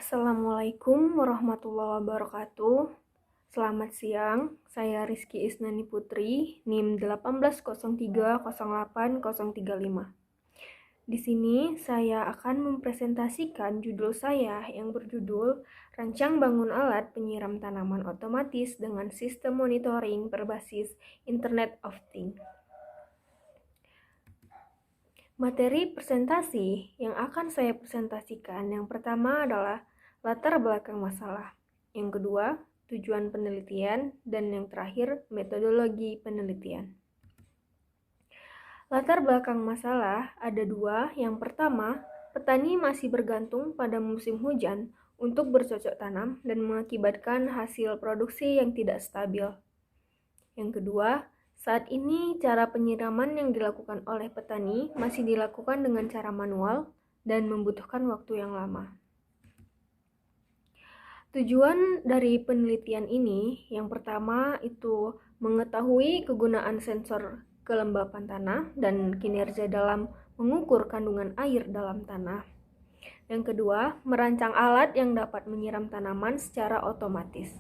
Assalamualaikum warahmatullahi wabarakatuh. Selamat siang, saya Rizky Isnani Putri, NIM 18030835. Di sini saya akan mempresentasikan judul saya yang berjudul Rancang Bangun Alat Penyiram Tanaman Otomatis dengan Sistem Monitoring Berbasis Internet of Things. Materi presentasi yang akan saya presentasikan yang pertama adalah latar belakang masalah, yang kedua tujuan penelitian, dan yang terakhir metodologi penelitian. Latar belakang masalah ada dua. Yang pertama, petani masih bergantung pada musim hujan untuk bercocok tanam dan mengakibatkan hasil produksi yang tidak stabil. Yang kedua, saat ini cara penyiraman yang dilakukan oleh petani masih dilakukan dengan cara manual dan membutuhkan waktu yang lama. Tujuan dari penelitian ini yang pertama itu mengetahui kegunaan sensor kelembapan tanah dan kinerja dalam mengukur kandungan air dalam tanah. Yang kedua, merancang alat yang dapat menyiram tanaman secara otomatis.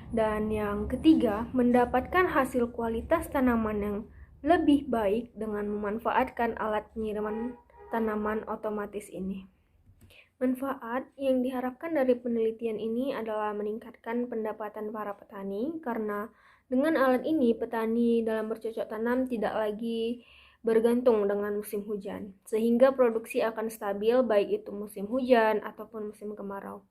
Dan yang ketiga, mendapatkan hasil kualitas tanaman yang lebih baik dengan memanfaatkan alat penyiraman tanaman otomatis ini. Manfaat yang diharapkan dari penelitian ini adalah meningkatkan pendapatan para petani, karena dengan alat ini petani dalam bercocok tanam tidak lagi bergantung dengan musim hujan, sehingga produksi akan stabil baik itu musim hujan ataupun musim kemarau.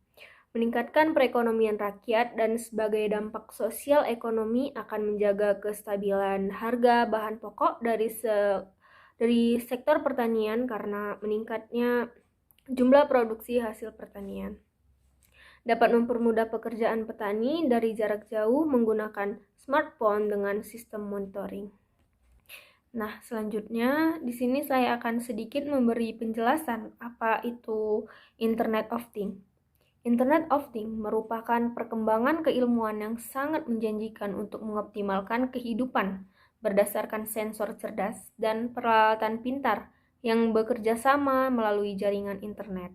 Meningkatkan perekonomian rakyat dan sebagai dampak sosial ekonomi akan menjaga kestabilan harga bahan pokok dari sektor pertanian karena meningkatnya jumlah produksi hasil pertanian. Dapat mempermudah pekerjaan petani dari jarak jauh menggunakan smartphone dengan sistem monitoring. Nah, selanjutnya di sini saya akan sedikit memberi penjelasan apa itu Internet of Things. Internet of Things merupakan perkembangan keilmuan yang sangat menjanjikan untuk mengoptimalkan kehidupan berdasarkan sensor cerdas dan peralatan pintar yang bekerja sama melalui jaringan internet.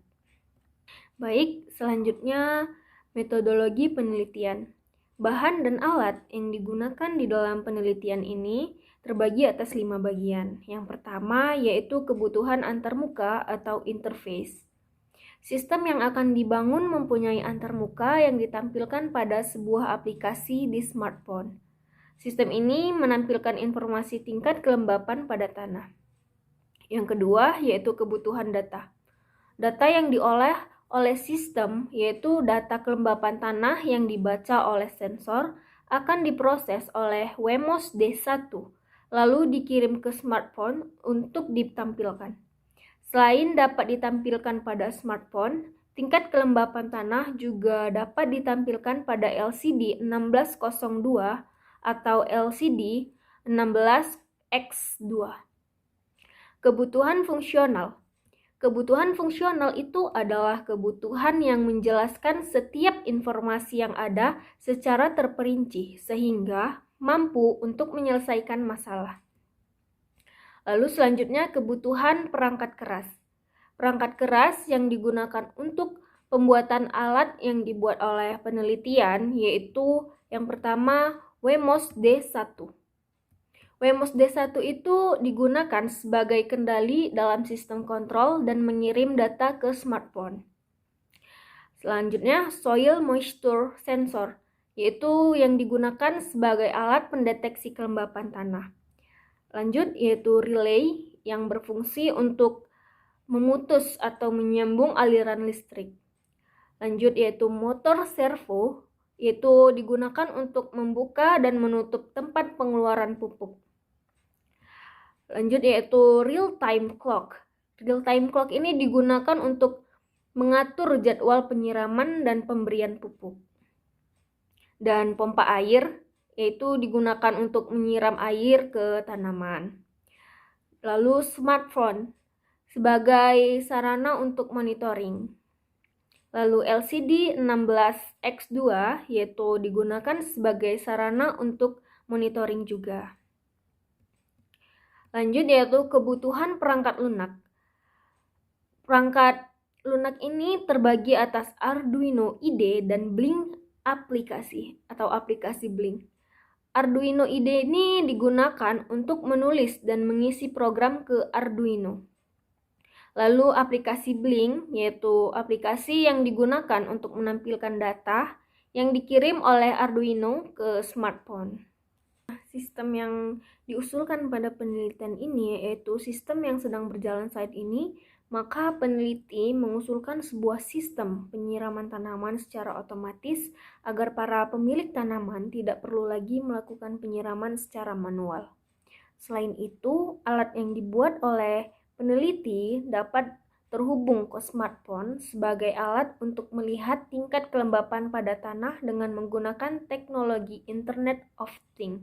Baik, selanjutnya metodologi penelitian. Bahan dan alat yang digunakan di dalam penelitian ini terbagi atas 5 bagian. Yang pertama yaitu kebutuhan antarmuka atau interface. Sistem yang akan dibangun mempunyai antarmuka yang ditampilkan pada sebuah aplikasi di smartphone. Sistem ini menampilkan informasi tingkat kelembapan pada tanah. Yang kedua yaitu kebutuhan data. Data yang diolah oleh sistem yaitu data kelembapan tanah yang dibaca oleh sensor akan diproses oleh Wemos D1 lalu dikirim ke smartphone untuk ditampilkan. Selain dapat ditampilkan pada smartphone, tingkat kelembapan tanah juga dapat ditampilkan pada LCD 1602 atau LCD 16:2. Kebutuhan fungsional. Kebutuhan fungsional itu adalah kebutuhan yang menjelaskan setiap informasi yang ada secara terperinci sehingga mampu untuk menyelesaikan masalah. Lalu selanjutnya kebutuhan perangkat keras. Perangkat keras yang digunakan untuk pembuatan alat yang dibuat oleh penelitian yaitu yang pertama Wemos D1. Wemos D1 itu digunakan sebagai kendali dalam sistem kontrol dan mengirim data ke smartphone. Selanjutnya soil moisture sensor yaitu yang digunakan sebagai alat pendeteksi kelembapan tanah. Lanjut yaitu relay yang berfungsi untuk memutus atau menyambung aliran listrik. Lanjut yaitu motor servo yaitu digunakan untuk membuka dan menutup tempat pengeluaran pupuk. Lanjut yaitu real time clock. Real time clock ini digunakan untuk mengatur jadwal penyiraman dan pemberian pupuk. Dan pompa air yaitu digunakan untuk menyiram air ke tanaman. Lalu smartphone sebagai sarana untuk monitoring. Lalu LCD 16:2 yaitu digunakan sebagai sarana untuk monitoring juga. Lanjut yaitu kebutuhan perangkat lunak. Perangkat lunak ini terbagi atas Arduino IDE dan Blink aplikasi atau aplikasi Blink. Arduino IDE ini digunakan untuk menulis dan mengisi program ke Arduino. Lalu aplikasi Blink, yaitu aplikasi yang digunakan untuk menampilkan data yang dikirim oleh Arduino ke smartphone. Sistem yang diusulkan pada penelitian ini yaitu sistem yang sedang berjalan saat ini, maka peneliti mengusulkan sebuah sistem penyiraman tanaman secara otomatis agar para pemilik tanaman tidak perlu lagi melakukan penyiraman secara manual. Selain itu, alat yang dibuat oleh peneliti dapat terhubung ke smartphone sebagai alat untuk melihat tingkat kelembapan pada tanah dengan menggunakan teknologi Internet of Things.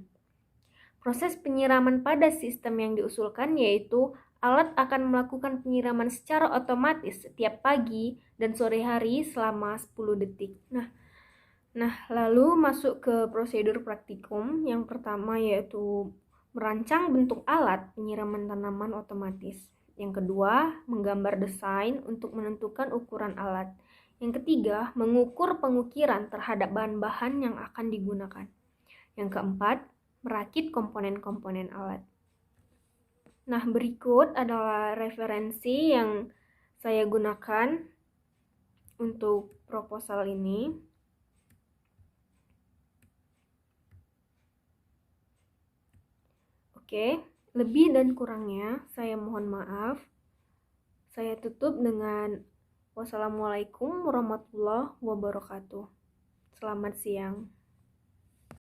Proses penyiraman pada sistem yang diusulkan yaitu alat akan melakukan penyiraman secara otomatis setiap pagi dan sore hari selama 10 detik. Nah, lalu masuk ke prosedur praktikum. Yang pertama yaitu merancang bentuk alat penyiraman tanaman otomatis. Yang kedua, menggambar desain untuk menentukan ukuran alat. Yang ketiga, mengukur pengukiran terhadap bahan-bahan yang akan digunakan. Yang keempat, merakit komponen-komponen alat. Nah, berikut adalah referensi yang saya gunakan untuk proposal ini. Oke, lebih dan kurangnya saya mohon maaf. Saya tutup dengan wassalamualaikum warahmatullahi wabarakatuh. Selamat siang.